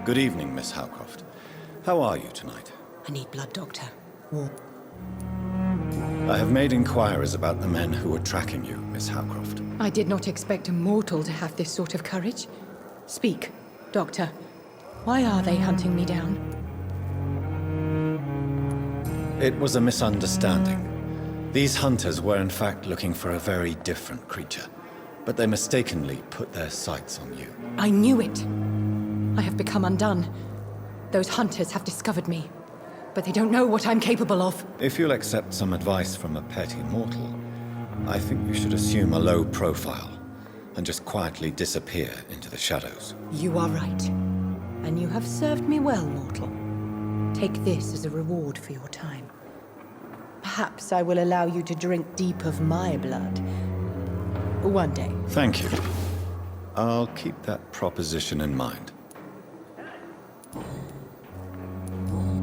Good evening, Miss Howcroft. How are you tonight? I need blood, Doctor. I have made inquiries about the men who were tracking you, Miss Howcroft. I did not expect a mortal to have this sort of courage. Speak, Doctor. Why are they hunting me down? It was a misunderstanding. These hunters were in fact looking for a very different creature, but they mistakenly put their sights on you. I knew it. I have become undone. Those hunters have discovered me, but they don't know what I'm capable of. If you'll accept some advice from a petty mortal, I think you should assume a low profile and just quietly disappear into the shadows. You are right. And you have served me well, mortal. Take this as a reward for your time. Perhaps I will allow you to drink deep of my blood. One day. Thank you. I'll keep that proposition in mind.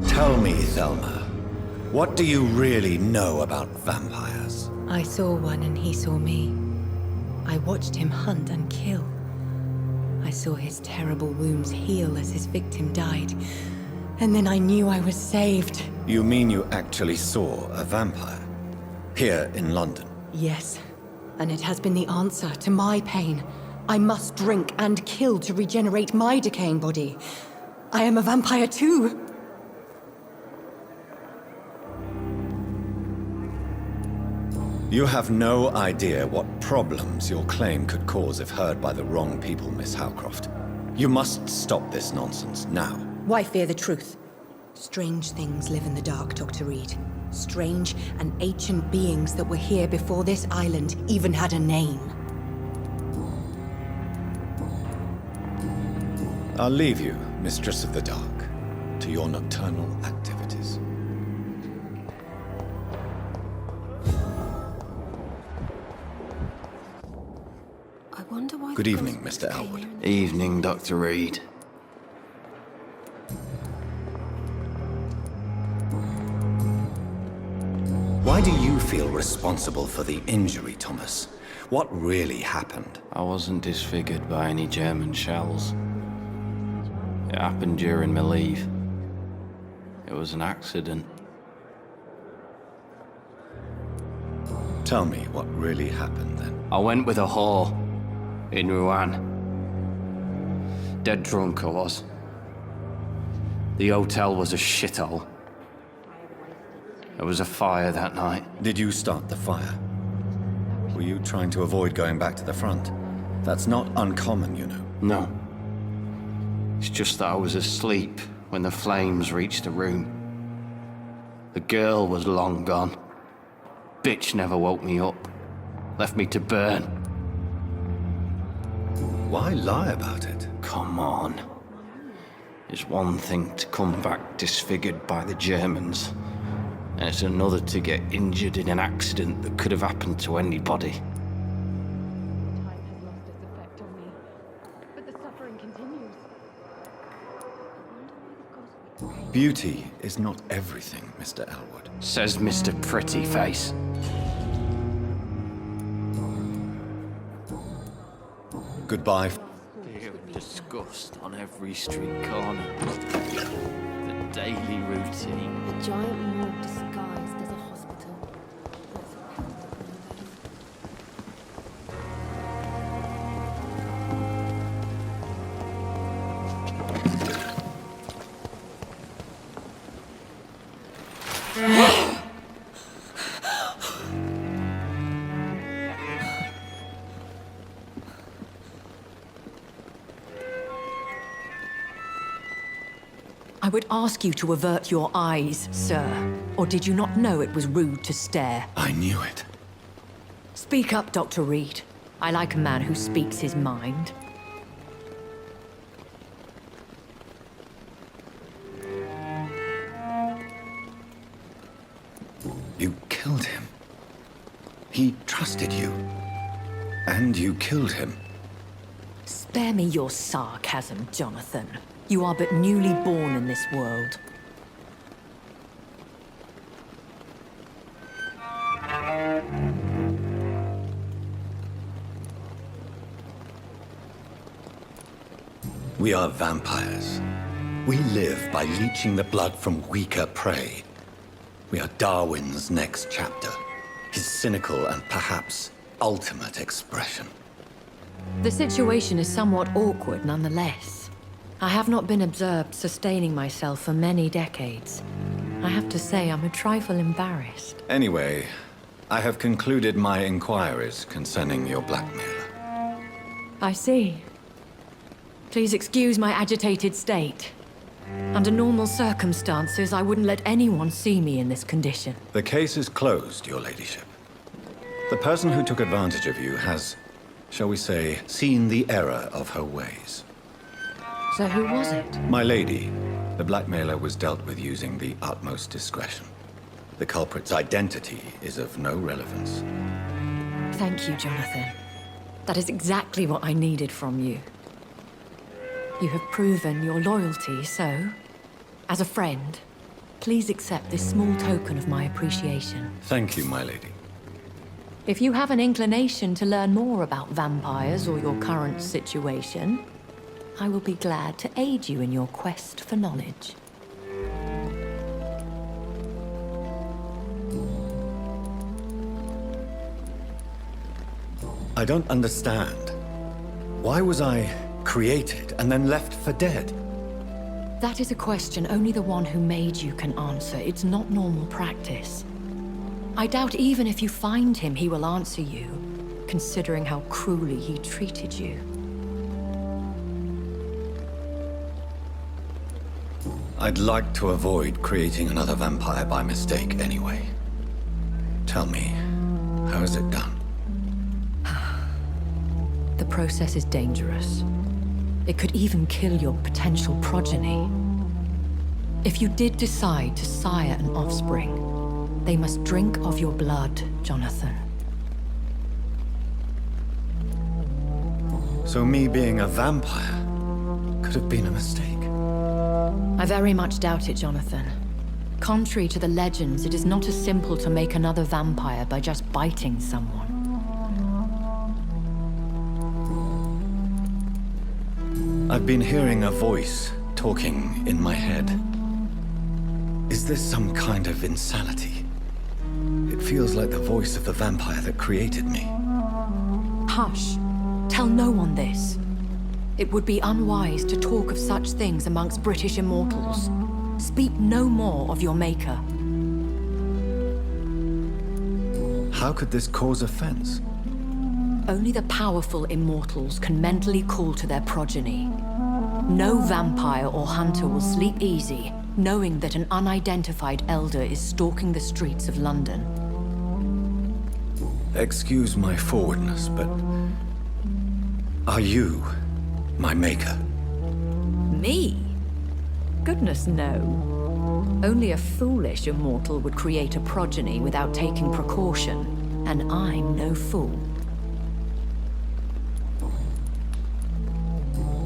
Tell me, Thelma, what do you really know about vampires? I saw one and he saw me. I watched him hunt and kill. I saw his terrible wounds heal as his victim died. And then I knew I was saved. You mean you actually saw a vampire? Here in London? Yes. And it has been the answer to my pain. I must drink and kill to regenerate my decaying body. I am a vampire too. You have no idea what problems your claim could cause if heard by the wrong people, Miss Howcroft. You must stop this nonsense now. Why fear the truth? Strange things live in the dark, Dr. Reed. Strange and ancient beings that were here before this island even had a name. I'll leave you, Mistress of the Dark, to your nocturnal activities. I wonder why. Good evening, Mr. Elwood. Evening, Dr. Reed. Why do you feel responsible for the injury, Thomas? What really happened? I wasn't disfigured by any German shells. It happened during my leave. It was an accident. Tell me what really happened then. I went with a whore in Rouen. Dead drunk I was. The hotel was a shithole. There was a fire that night. Did you start the fire? Were you trying to avoid going back to the front? That's not uncommon, you know. No. It's just that I was asleep when the flames reached the room. The girl was long gone. Bitch never woke me up. Left me to burn. Why lie about it? Come on. It's one thing to come back disfigured by the Germans, and it's another to get injured in an accident that could have happened to anybody. Time has lost its effect on me, but the suffering continues. Beauty is not everything, Mr. Elwood. Says Mr. Pretty Face. Goodbye. Fear of disgust on every street corner. The daily routine. A giant morgue disguised as a hospital. I would ask you to avert your eyes, sir. Or did you not know it was rude to stare? I knew it. Speak up, Dr. Reed. I like a man who speaks his mind. You killed him. He trusted you. And you killed him. Spare me your sarcasm, Jonathan. You are but newly born in this world. We are vampires. We live by leeching the blood from weaker prey. We are Darwin's next chapter, his cynical and perhaps ultimate expression. The situation is somewhat awkward nonetheless. I have not been observed sustaining myself for many decades. I have to say I'm a trifle embarrassed. Anyway, I have concluded my inquiries concerning your blackmailer. I see. Please excuse my agitated state. Under normal circumstances, I wouldn't let anyone see me in this condition. The case is closed, your ladyship. The person who took advantage of you has, shall we say, seen the error of her ways. So who was it? My lady, the blackmailer was dealt with using the utmost discretion. The culprit's identity is of no relevance. Thank you, Jonathan. That is exactly what I needed from you. You have proven your loyalty, so, as a friend, please accept this small token of my appreciation. Thank you, my lady. If you have an inclination to learn more about vampires or your current situation, I will be glad to aid you in your quest for knowledge. I don't understand. Why was I created and then left for dead? That is a question only the one who made you can answer. It's not normal practice. I doubt even if you find him, he will answer you, considering how cruelly he treated you. I'd like to avoid creating another vampire by mistake anyway. Tell me, how is it done? The process is dangerous. It could even kill your potential progeny. If you did decide to sire an offspring, they must drink of your blood, Jonathan. So me being a vampire could have been a mistake. I very much doubt it, Jonathan. Contrary to the legends, it is not as simple to make another vampire by just biting someone. I've been hearing a voice talking in my head. Is this some kind of insanity? It feels like the voice of the vampire that created me. Hush. Tell no one this. It would be unwise to talk of such things amongst British immortals. Speak no more of your maker. How could this cause offense? Only the powerful immortals can mentally call to their progeny. No vampire or hunter will sleep easy, knowing that an unidentified elder is stalking the streets of London. Excuse my forwardness, but are you my maker? Me? Goodness, no. Only a foolish immortal would create a progeny without taking precaution, and I'm no fool.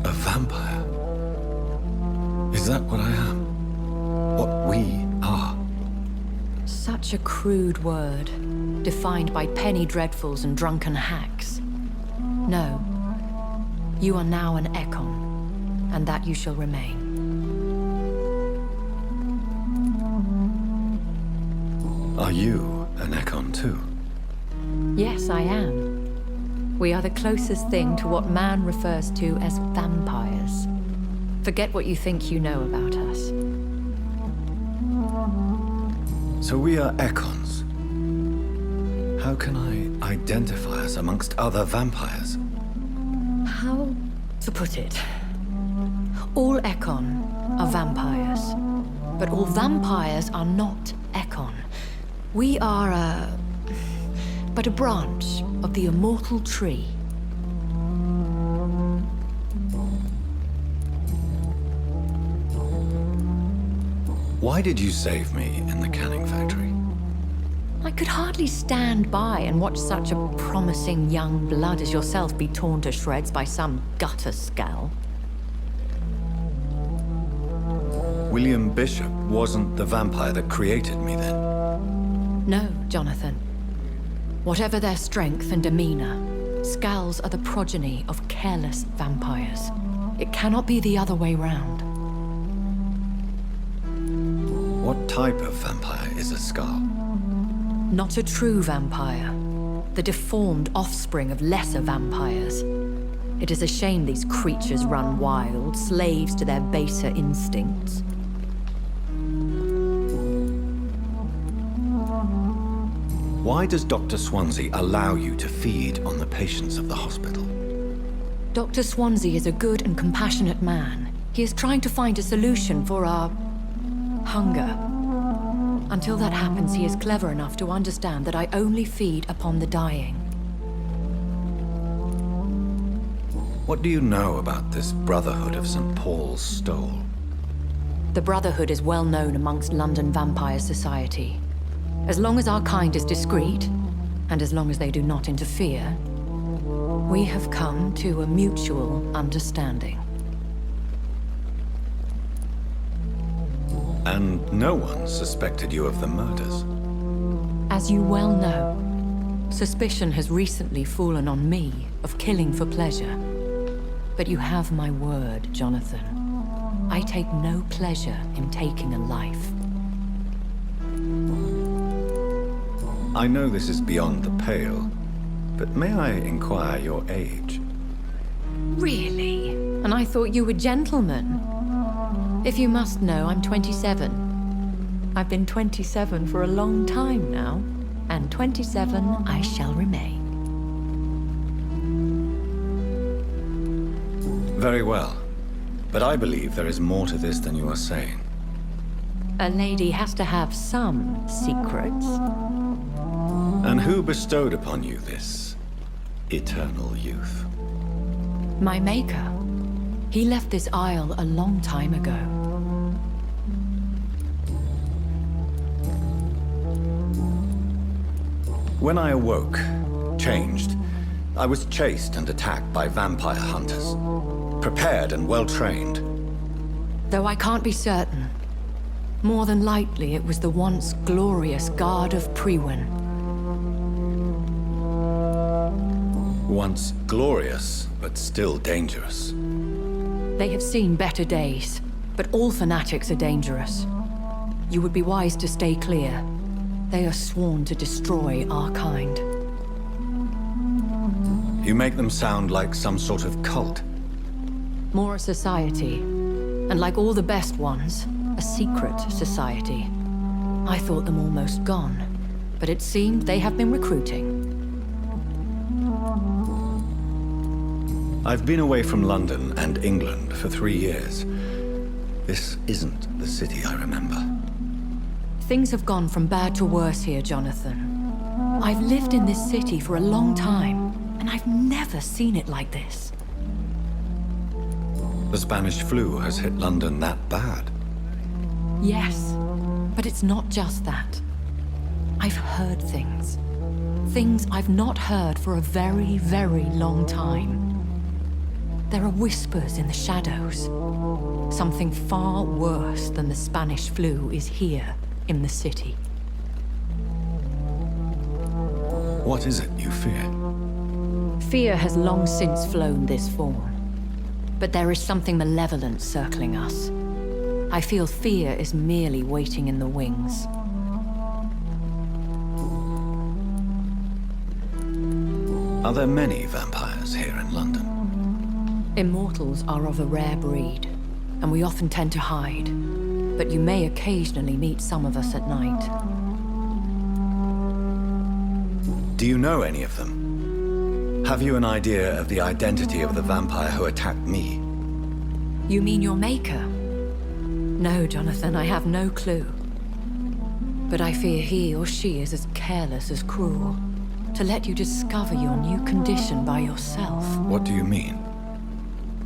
A vampire? Is that what I am? What we are? Such a crude word, defined by penny dreadfuls and drunken hacks. No. You are now an Ekon, and that you shall remain. Are you an Ekon too? Yes, I am. We are the closest thing to what man refers to as vampires. Forget what you think you know about us. So we are Ekons. How can I identify us amongst other vampires? How to put it? All Ekon are vampires, but all vampires are not Ekon. We are but a branch of the immortal tree. Why did you save me in the canning factory? I could hardly stand by and watch such a promising young blood as yourself be torn to shreds by some gutter scowl. William Bishop wasn't the vampire that created me then? No, Jonathan. Whatever their strength and demeanor, Scowls are the progeny of careless vampires. It cannot be the other way round. What type of vampire is a Scar? Not a true vampire. The deformed offspring of lesser vampires. It is a shame these creatures run wild, slaves to their baser instincts. Why does Dr. Swansea allow you to feed on the patients of the hospital? Dr. Swansea is a good and compassionate man. He is trying to find a solution for our hunger. Until that happens, he is clever enough to understand that I only feed upon the dying. What do you know about this Brotherhood of St. Paul's Stole? The Brotherhood is well known amongst London vampire society. As long as our kind is discreet, and as long as they do not interfere, we have come to a mutual understanding. And no one suspected you of the murders? As you well know, suspicion has recently fallen on me of killing for pleasure. But you have my word, Jonathan. I take no pleasure in taking a life. I know this is beyond the pale, but may I inquire your age? Really? And I thought you were gentlemen. If you must know, I'm 27. I've been 27 for a long time now, and 27 I shall remain. Very well, but I believe there is more to this than you are saying. A lady has to have some secrets. And who bestowed upon you this eternal youth? My maker. He left this isle a long time ago. When I awoke, changed, I was chased and attacked by vampire hunters. Prepared and well-trained. Though I can't be certain. More than likely, it was the once glorious Guard of Priwen. Once glorious, but still dangerous. They have seen better days, but all fanatics are dangerous. You would be wise to stay clear. They are sworn to destroy our kind. You make them sound like some sort of cult. More a society, and like all the best ones, a secret society. I thought them almost gone, but it seemed they have been recruiting. I've been away from London and England for 3 years. This isn't the city I remember. Things have gone from bad to worse here, Jonathan. I've lived in this city for a long time, and I've never seen it like this. The Spanish flu has hit London that bad. Yes, but it's not just that. I've heard things. Things I've not heard for a very, very long time. There are whispers in the shadows. Something far worse than the Spanish flu is here in the city. What is it you fear? Fear has long since flown this form. But there is something malevolent circling us. I feel fear is merely waiting in the wings. Are there many vampires here in London? Immortals are of a rare breed, and we often tend to hide. But you may occasionally meet some of us at night. Do you know any of them? Have you an idea of the identity of the vampire who attacked me? You mean your maker? No, Jonathan, I have no clue. But I fear he or she is as careless as cruel. To let you discover your new condition by yourself. What do you mean?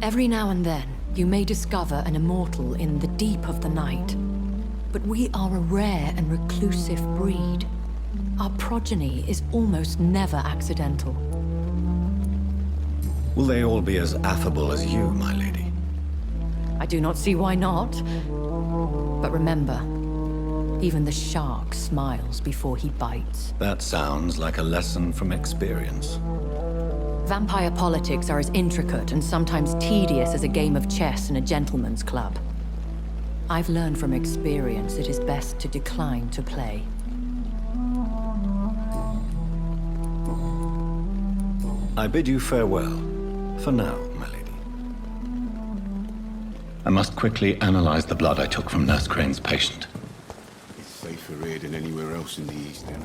Every now and then, you may discover an immortal in the deep of the night. But we are a rare and reclusive breed. Our progeny is almost never accidental. Will they all be as affable as you, my lady? I do not see why not. But remember, even the shark smiles before he bites. That sounds like a lesson from experience. Vampire politics are as intricate and sometimes tedious as a game of chess in a gentleman's club. I've learned from experience it is best to decline to play. I bid you farewell, for now, my lady. I must quickly analyze the blood I took from Nurse Crane's patient. It's safer here than anywhere else in the East End.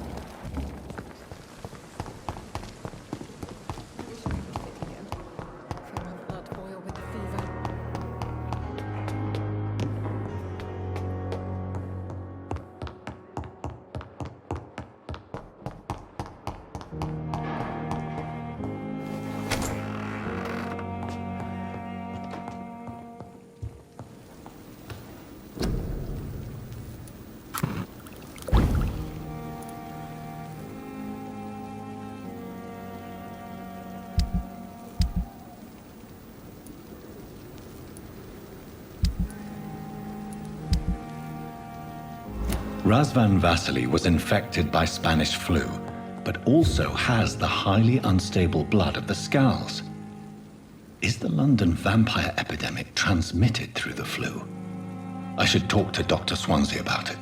Razvan Vasily was infected by Spanish flu, but also has the highly unstable blood of the Scowls. Is the London vampire epidemic transmitted through the flu? I should talk to Dr. Swansea about it.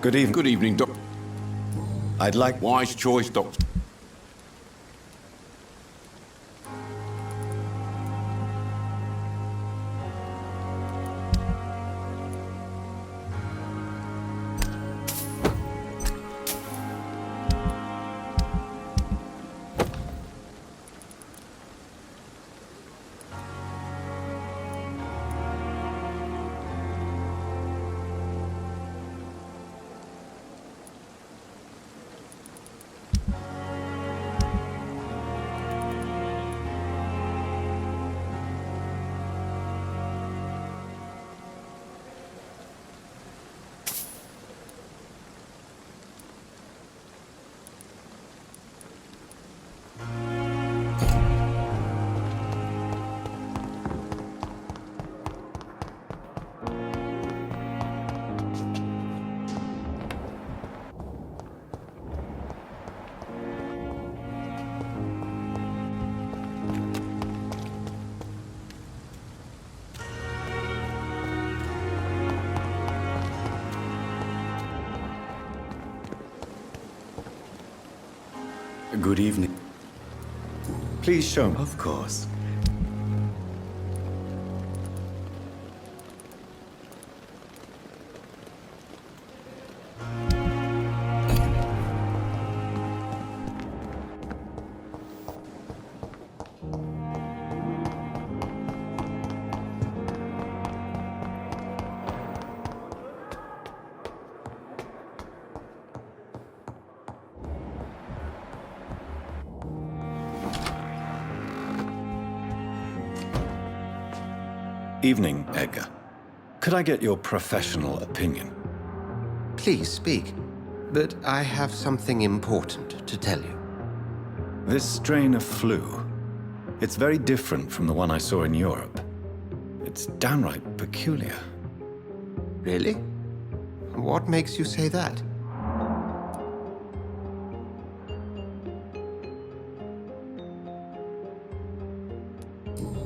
Good evening. Good evening, Doc. I'd like... Wise choice, Doctor. Good evening. Please show me. Of course. Evening, Edgar. Could I get your professional opinion? Please speak, but I have something important to tell you. This strain of flu, it's very different from the one I saw in Europe. It's downright peculiar. Really? What makes you say that?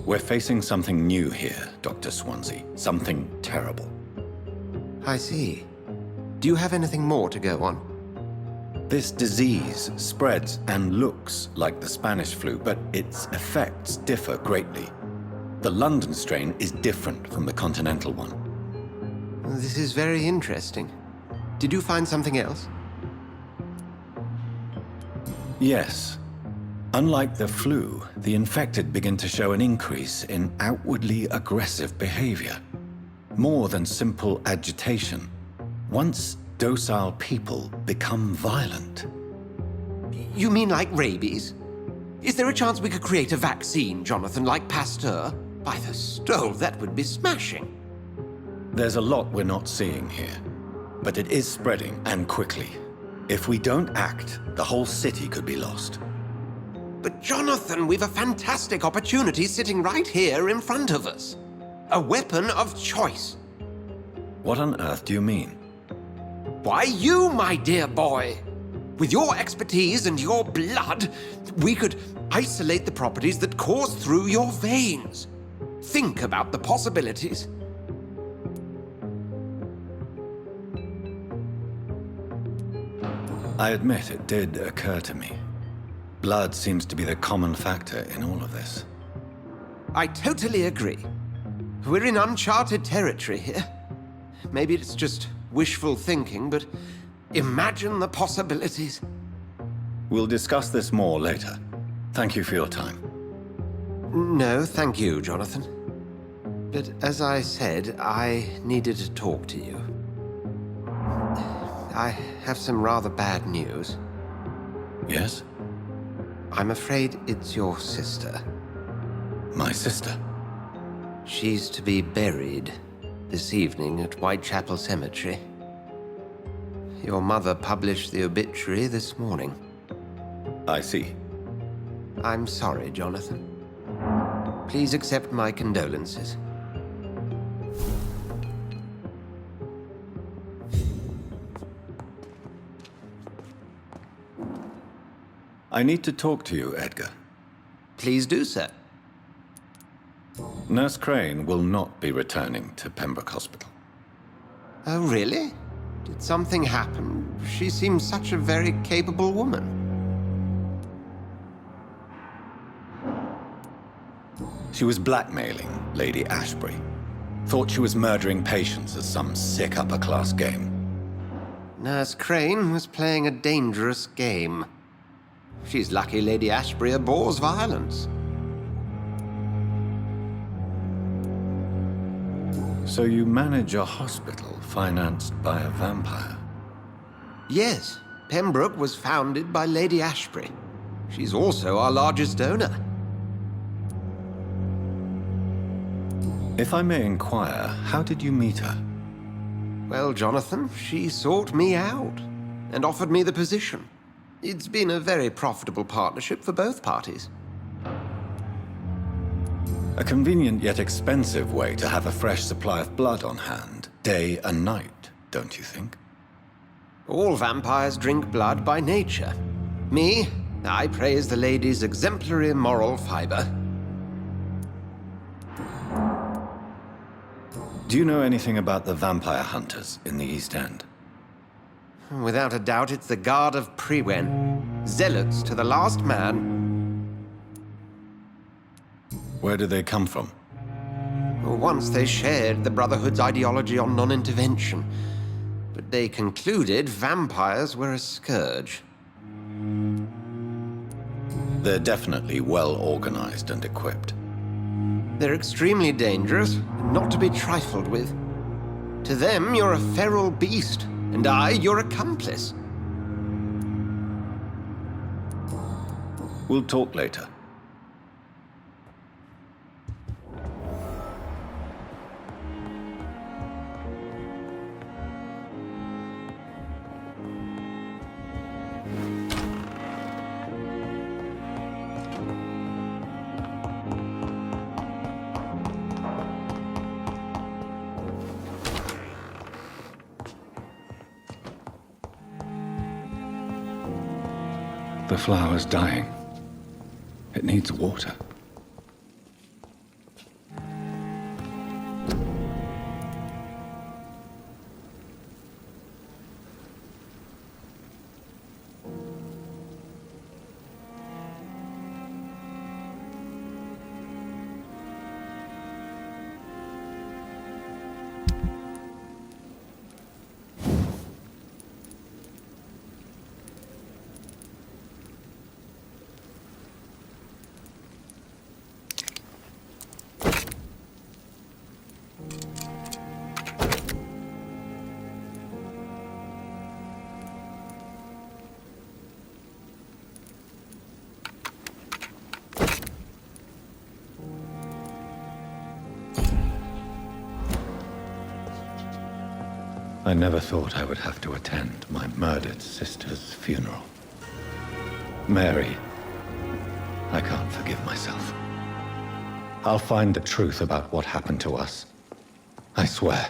We're facing something new here, Dr. Swansea. Something terrible. I see. Do you have anything more to go on? This disease spreads and looks like the Spanish flu, but its effects differ greatly. The London strain is different from the continental one. This is very interesting. Did you find something else? Yes. Unlike the flu, the infected begin to show an increase in outwardly aggressive behavior. More than simple agitation. Once docile people become violent. You mean like rabies? Is there a chance we could create a vaccine, Jonathan, like Pasteur? By the stole, that would be smashing. There's a lot we're not seeing here. But it is spreading, and quickly. If we don't act, the whole city could be lost. But Jonathan, we've a fantastic opportunity sitting right here in front of us. A weapon of choice. What on earth do you mean? Why, you, my dear boy. With your expertise and your blood, we could isolate the properties that course through your veins. Think about the possibilities. I admit it did occur to me. Blood seems to be the common factor in all of this. I totally agree. We're in uncharted territory here. Maybe it's just wishful thinking, but imagine the possibilities. We'll discuss this more later. Thank you for your time. No, thank you, Jonathan. But as I said, I needed to talk to you. I have some rather bad news. Yes? I'm afraid it's your sister. My sister? She's to be buried this evening at Whitechapel Cemetery. Your mother published the obituary this morning. I see. I'm sorry, Jonathan. Please accept my condolences. I need to talk to you, Edgar. Please do so. Nurse Crane will not be returning to Pembroke Hospital. Oh, really? Did something happen? She seems such a very capable woman. She was blackmailing Lady Ashbury. Thought she was murdering patients as some sick upper-class game. Nurse Crane was playing a dangerous game. She's lucky Lady Ashbury abhors violence. So you manage a hospital financed by a vampire? Yes, Pembroke was founded by Lady Ashbury. She's also our largest donor. If I may inquire, how did you meet her? Well, Jonathan, she sought me out and offered me the position. It's been a very profitable partnership for both parties. A convenient yet expensive way to have a fresh supply of blood on hand, day and night, don't you think? All vampires drink blood by nature. Me, I praise the lady's exemplary moral fiber. Do you know anything about the vampire hunters in the East End? Without a doubt, it's the Guard of Prewen. Zealots to the last man. Where do they come from? Once they shared the Brotherhood's ideology on non-intervention, but they concluded vampires were a scourge. They're definitely well organized and equipped. They're extremely dangerous, not to be trifled with. To them, you're a feral beast, and I, your accomplice. We'll talk later. The flower's dying. It needs water. I never thought I would have to attend my murdered sister's funeral. Mary, I can't forgive myself. I'll find the truth about what happened to us. I swear.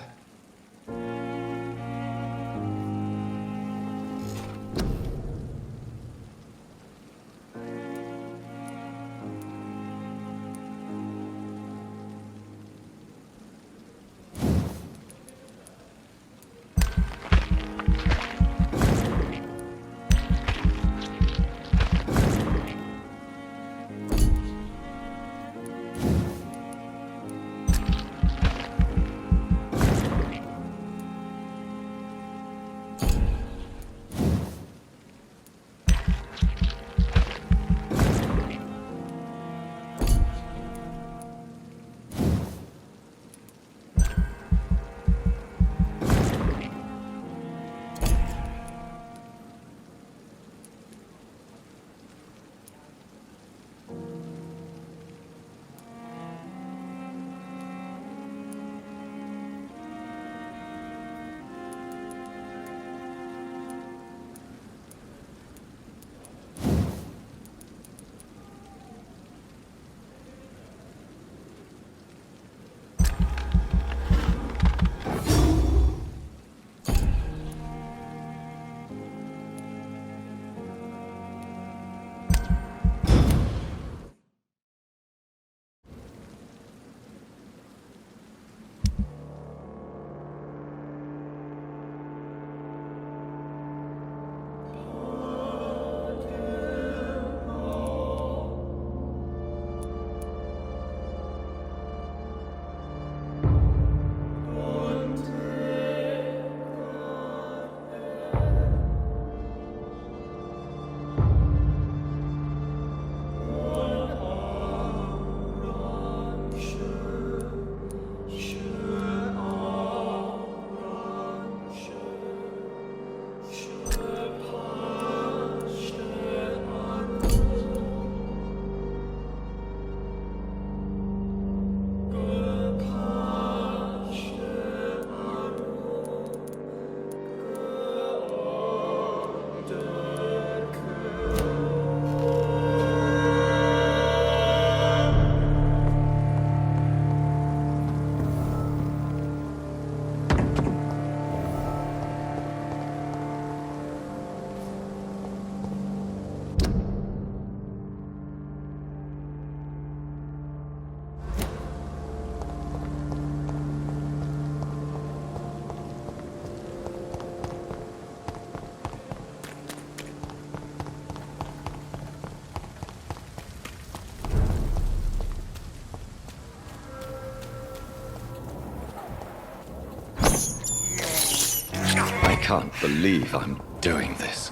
I can't believe I'm doing this.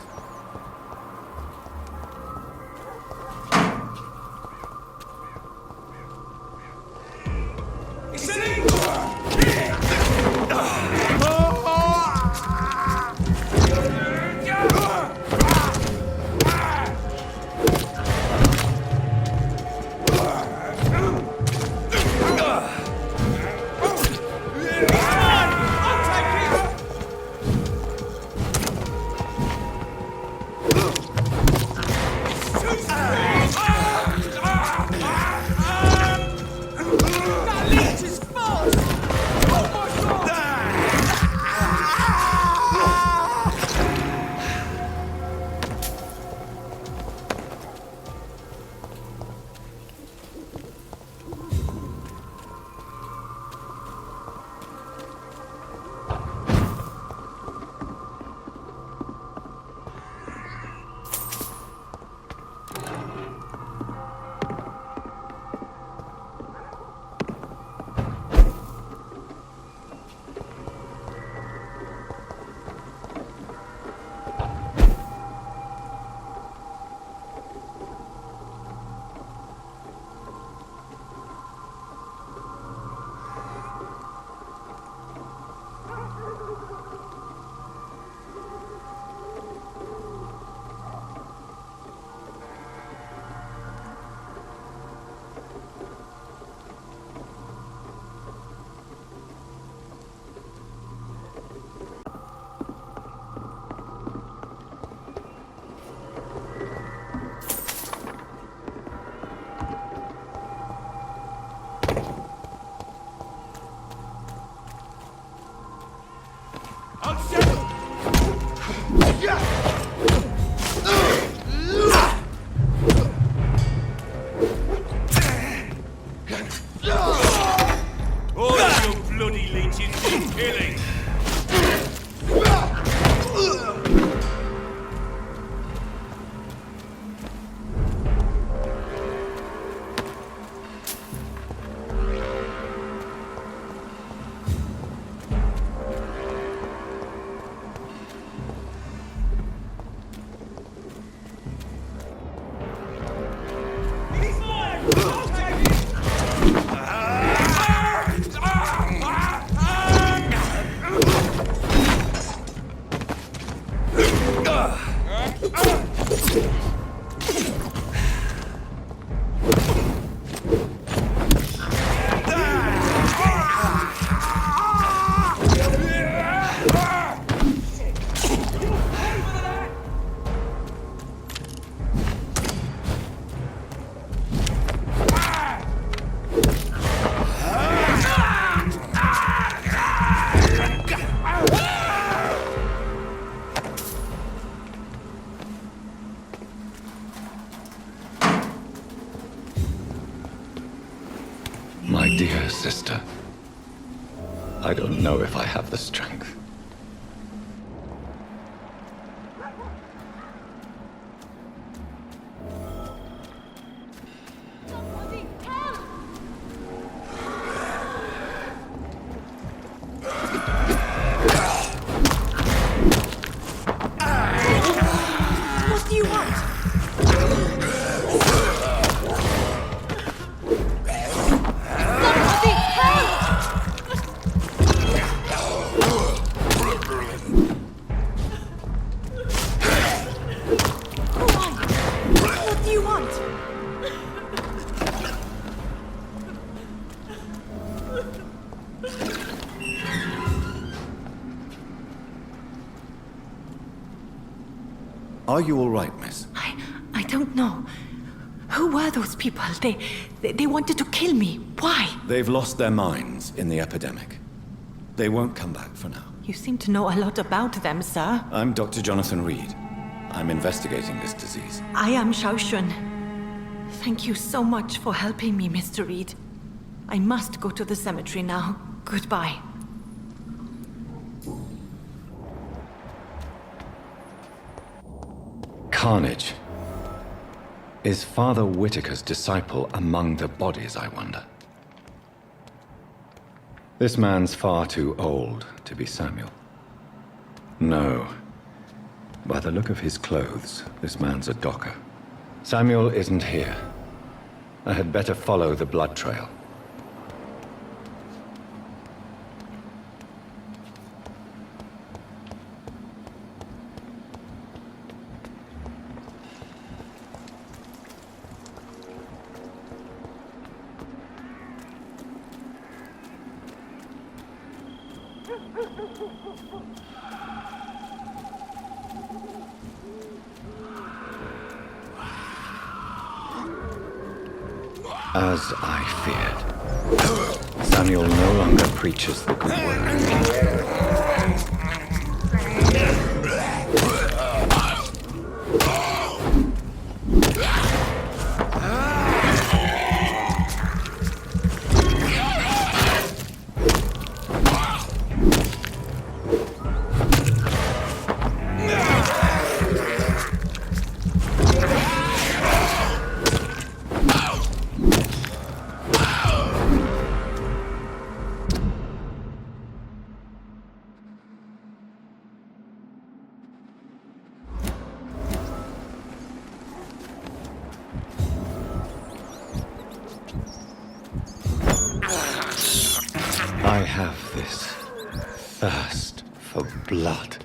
dear sister. I don't know if I have the strength. What do you want? Somebody help! What do you want? Are you all right, miss? I don't know. Who were those people? They wanted to kill me. Why? They've lost their minds in the epidemic. They won't come back for now. You seem to know a lot about them, sir. I'm Dr. Jonathan Reid. I'm investigating this disease. I am Xiaoxun. Thank you so much for helping me, Mr. Reid. I must go to the cemetery now. Goodbye. Carnage. Is Father Whitaker's disciple among the bodies, I wonder? This man's far too old to be Samuel. No. By the look of his clothes, this man's a docker. Samuel isn't here. I had better follow the blood trail. As I feared, Samuel no longer preaches the good word. I have this thirst for blood.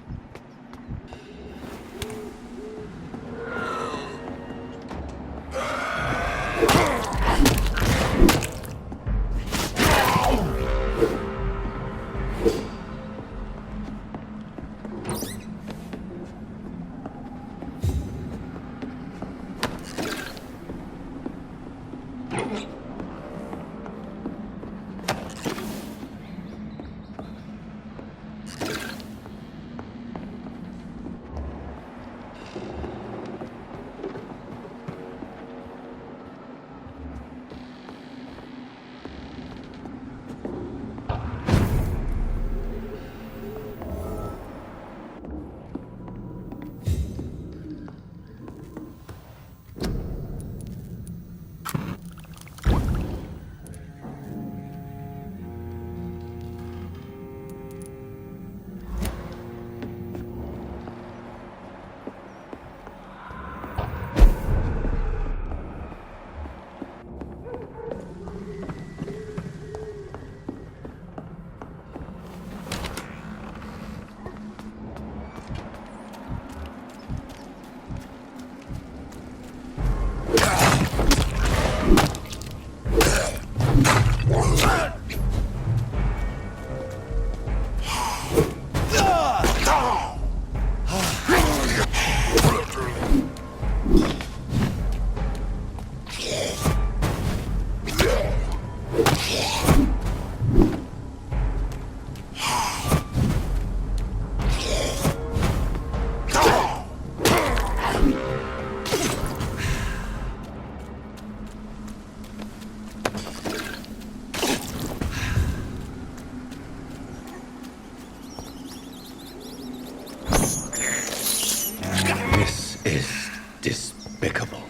This is despicable.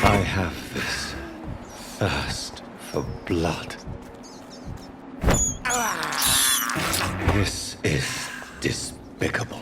I have this thirst for blood. This is despicable.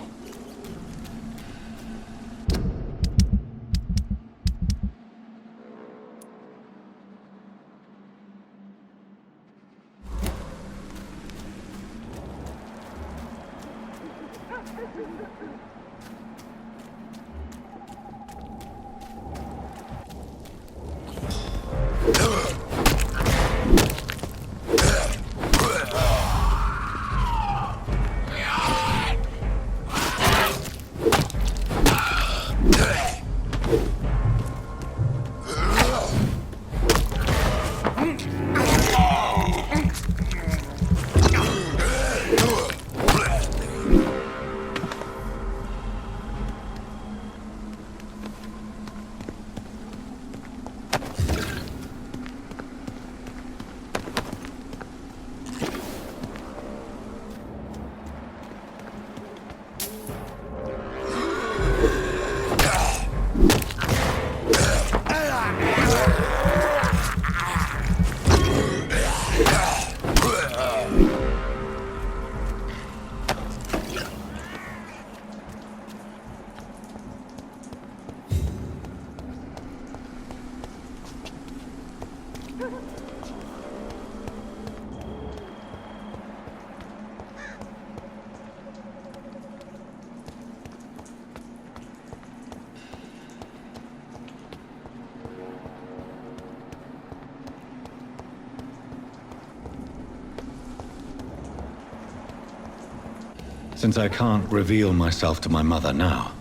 Since I can't reveal myself to my mother now,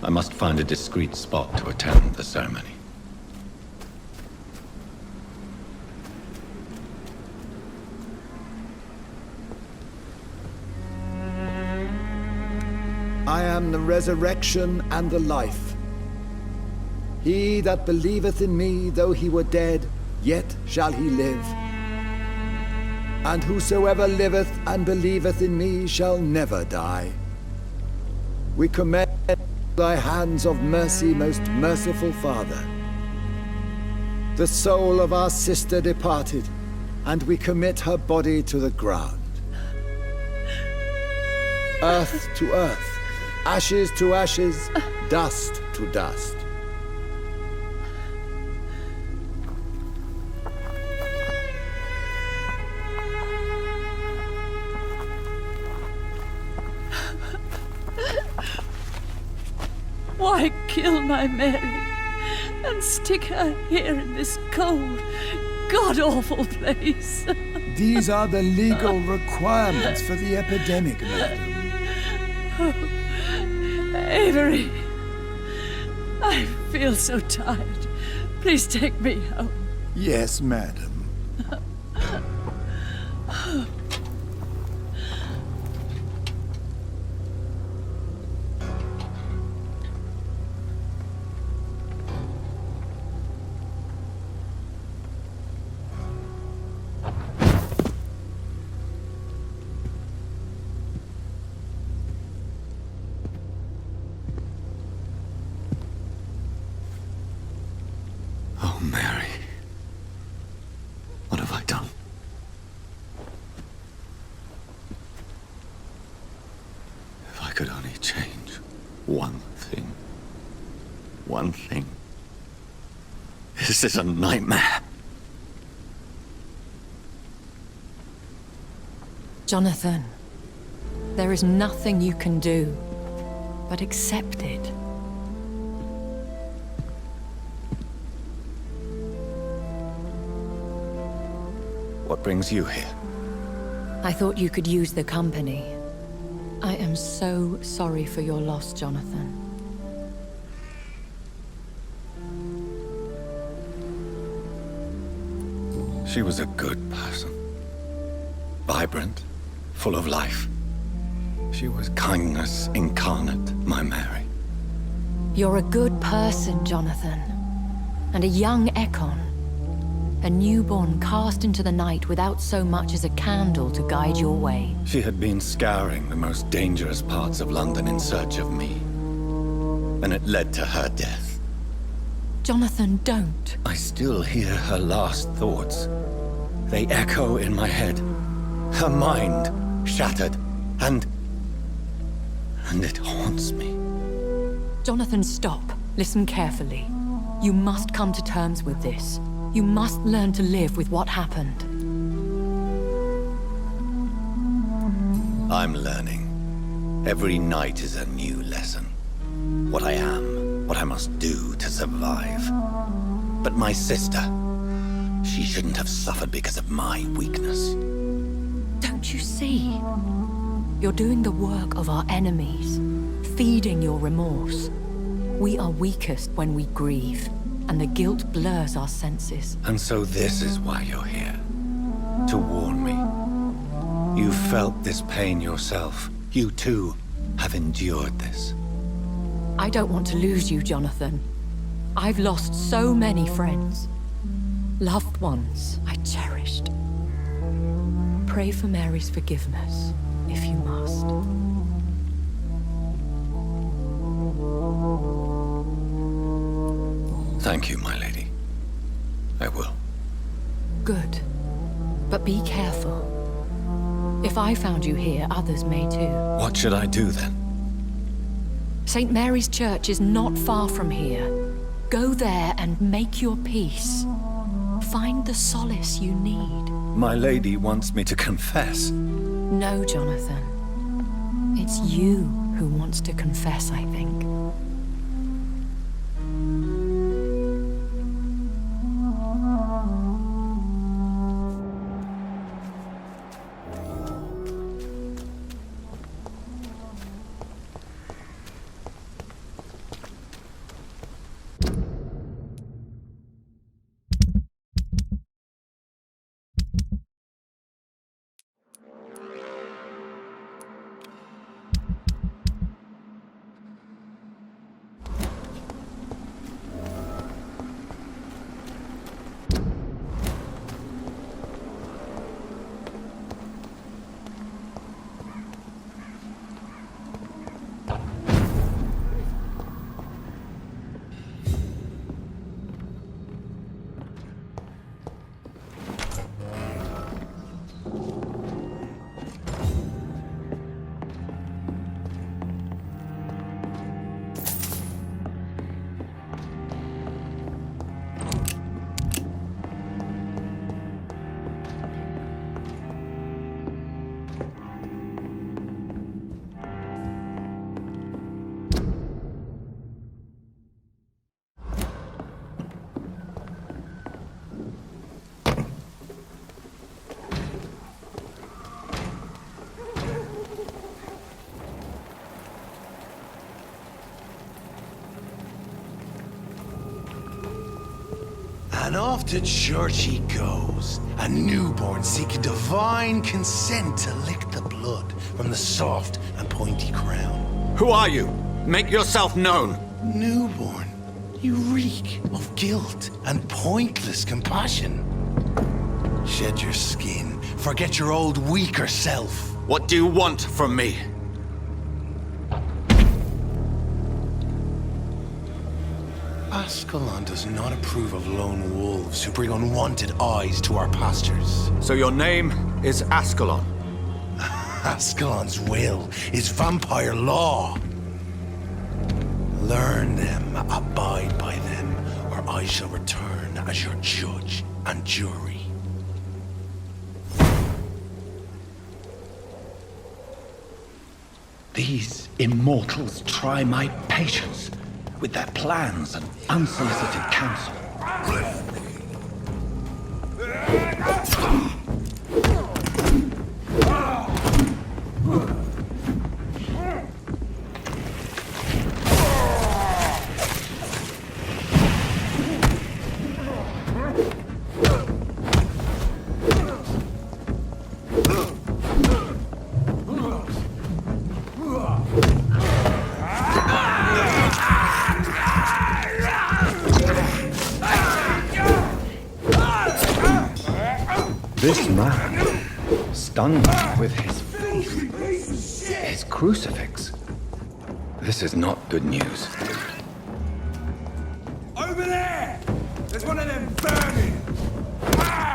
I must find a discreet spot to attend the ceremony. I am the resurrection and the life. He that believeth in me, though he were dead, yet shall he live. And whosoever liveth and believeth in me shall never die. We commend thy hands of mercy, most merciful Father. The soul of our sister departed, and we commit her body to the ground. Earth to earth, ashes to ashes, dust to dust. Why kill my Mary and stick her here in this cold, god-awful place? These are the legal requirements for the epidemic, madam. Oh, Avery, I feel so tired. Please take me home. Yes, madam. Oh, Mary. What have I done? If I could only change one thing. One thing. This is a nightmare. Jonathan, there is nothing you can do but accept it. What brings you here? I thought you could use the company. I am so sorry for your loss, Jonathan. She was a good person. Vibrant, full of life. She was kindness incarnate, my Mary. You're a good person, Jonathan. And a young Ekon. A newborn cast into the night without so much as a candle to guide your way. She had been scouring the most dangerous parts of London in search of me. And it led to her death. Jonathan, don't. I still hear her last thoughts. They echo in my head. Her mind shattered, and it haunts me. Jonathan, stop. Listen carefully. You must come to terms with this. You must learn to live with what happened. I'm learning. Every night is a new lesson. What I am, what I must do to survive. But my sister, she shouldn't have suffered because of my weakness. Don't you see? You're doing the work of our enemies, feeding your remorse. We are weakest when we grieve, and the guilt blurs our senses. And so this is why you're here. To warn me. You felt this pain yourself. You too have endured this. I don't want to lose you, Jonathan. I've lost so many friends. Loved ones I cherished. Pray for Mary's forgiveness, if you must. Thank you, my lady. I will. Good. But be careful. If I found you here, others may too. What should I do then? St. Mary's Church is not far from here. Go there and make your peace. Find the solace you need. My lady wants me to confess. No, Jonathan. It's you who wants to confess, I think. And off to church he goes, a newborn seeking divine consent to lick the blood from the soft and pointy crown. Who are you? Make yourself known. Newborn, you reek of guilt and pointless compassion. Shed your skin, forget your old weaker self. What do you want from me? Ascalon does not approve of lone wolves who bring unwanted eyes to our pastures. So your name is Ascalon? Ascalon's will is vampire law. Learn them, abide by them, or I shall return as your judge and jury. These immortals try my patience with their plans and unsolicited counsel. This man stunned me with his faith, his crucifix. This is not good news. Over there! There's one of them vermin! Ah!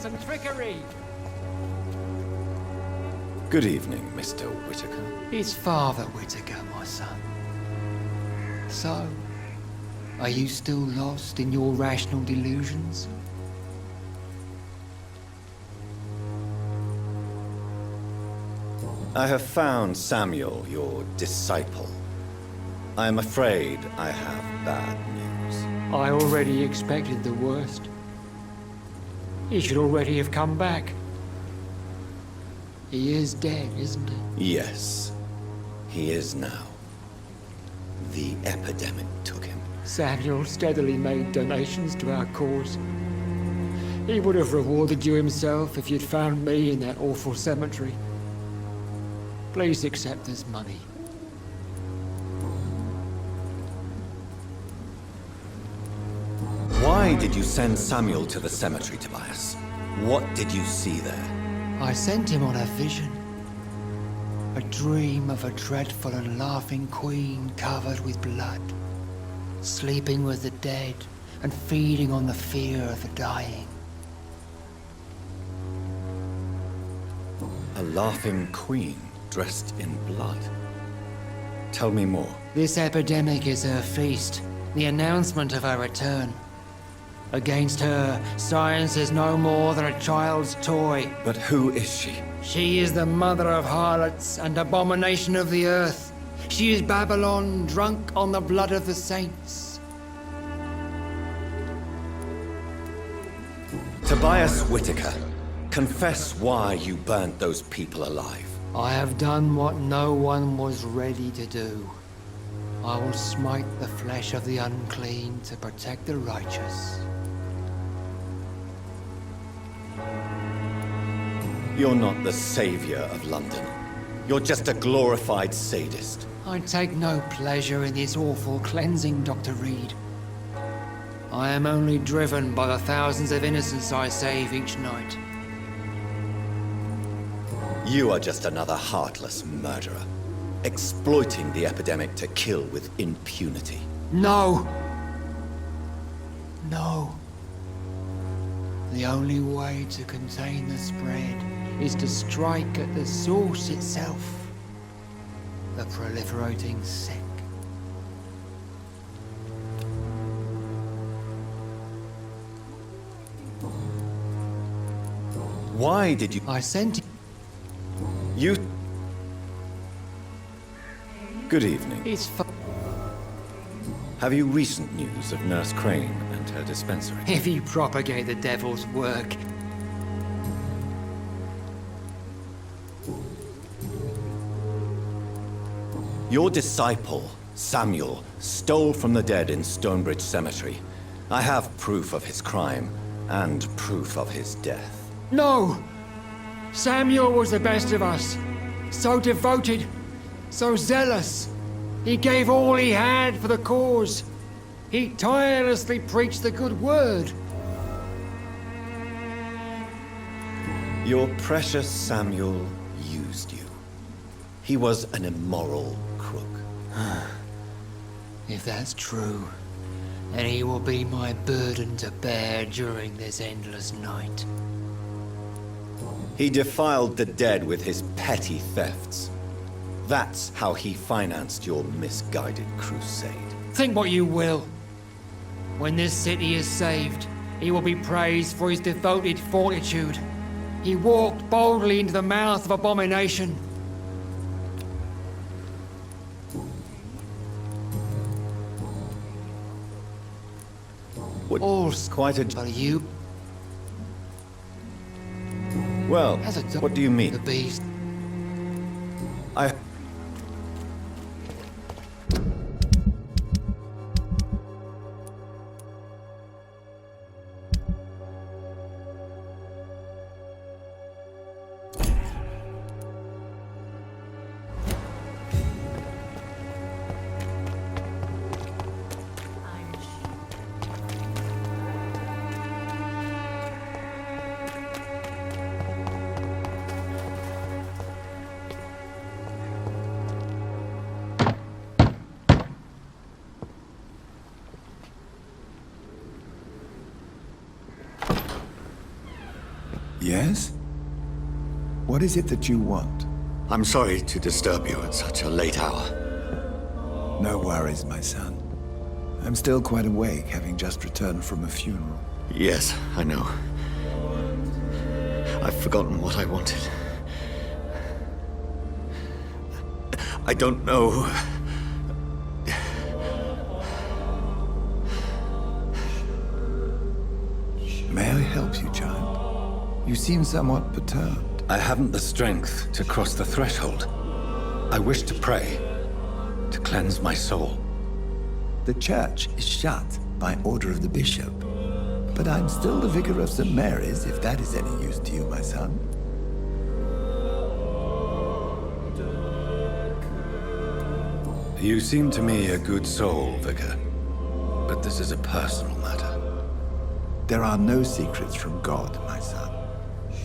And trickery. Good evening, Mr. Whitaker. It's Father Whitaker, my son. So, are you still lost in your rational delusions? I have found Samuel, your disciple. I am afraid I have bad news. I already expected the worst. He should already have come back. He is dead, isn't he? Yes, he is now. The epidemic took him. Samuel steadily made donations to our cause. He would have rewarded you himself if you'd found me in that awful cemetery. Please accept this money. Why did you send Samuel to the cemetery, Tobias? What did you see there? I sent him on a vision. A dream of a dreadful and laughing queen covered with blood, sleeping with the dead and feeding on the fear of the dying. A laughing queen dressed in blood. Tell me more. This epidemic is her feast, the announcement of her return. Against her, science is no more than a child's toy. But who is she? She is the mother of harlots and abomination of the earth. She is Babylon, drunk on the blood of the saints. Tobias Whitaker, confess why you burnt those people alive. I have done what no one was ready to do. I will smite the flesh of the unclean to protect the righteous. You're not the savior of London. You're just a glorified sadist. I take no pleasure in this awful cleansing, Dr. Reed. I am only driven by the thousands of innocents I save each night. You are just another heartless murderer, exploiting the epidemic to kill with impunity. No! No. The only way to contain the spread is to strike at the source itself, the proliferating sick. Why did you... I sent you... Good evening. It's Have you recent news of Nurse Crane and her dispensary? If you propagate the devil's work, Your disciple, Samuel, stole from the dead in Stonebridge Cemetery. I have proof of his crime and proof of his death. No! Samuel was the best of us. So devoted, so zealous. He gave all he had for the cause. He tirelessly preached the good word. Your precious Samuel used you. He was an immoral crook. If that's true, then he will be my burden to bear during this endless night. He defiled the dead with his petty thefts. That's how he financed your misguided crusade. Think what you will. When this city is saved, he will be praised for his devoted fortitude. He walked boldly into the mouth of abomination. All's quite a... But you... Well, what do you mean? The beast. I... Yes? What is it that you want? I'm sorry to disturb you at such a late hour. No worries, my son. I'm still quite awake, having just returned from a funeral. Yes, I know. I've forgotten what I wanted. I don't know. May I help you, child? You seem somewhat perturbed. I haven't the strength to cross the threshold. I wish to pray, to cleanse my soul. The church is shut by order of the bishop. But I'm still the vicar of St. Mary's, if that is any use to you, my son. You seem to me a good soul, Vicar. But this is a personal matter. There are no secrets from God, my son.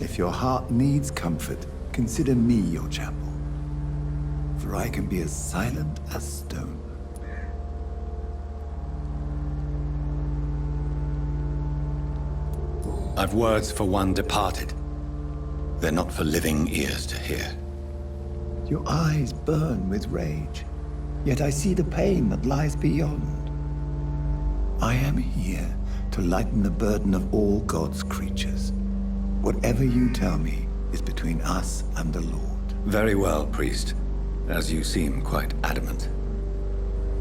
If your heart needs comfort, consider me your chapel. For I can be as silent as stone. I've words for one departed. They're not for living ears to hear. Your eyes burn with rage, yet I see the pain that lies beyond. I am here to lighten the burden of all God's creatures. Whatever you tell me is between us and the Lord. Very well, priest, as you seem quite adamant.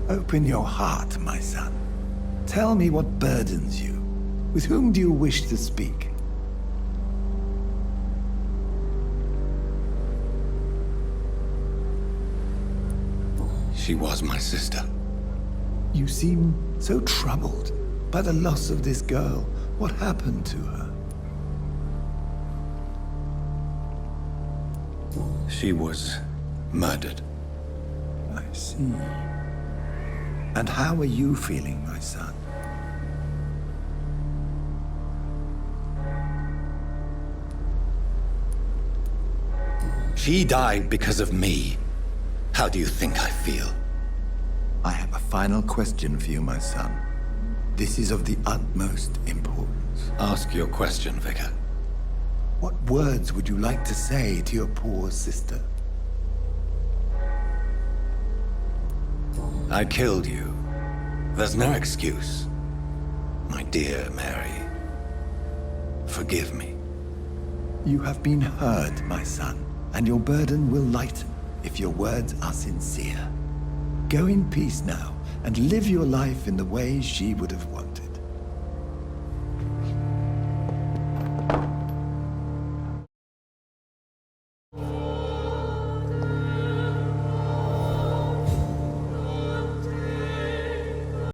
Open your heart, my son. Tell me what burdens you. With whom do you wish to speak? She was my sister. You seem so troubled by the loss of this girl. What happened to her? She was murdered. I see. And how are you feeling, my son? She died because of me. How do you think I feel? I have a final question for you, my son. This is of the utmost importance. Ask your question, Vicar. What words would you like to say to your poor sister? I killed you. There's no excuse. My dear Mary, forgive me. You have been heard, my son, and your burden will lighten if your words are sincere. Go in peace now, and live your life in the way she would have wanted.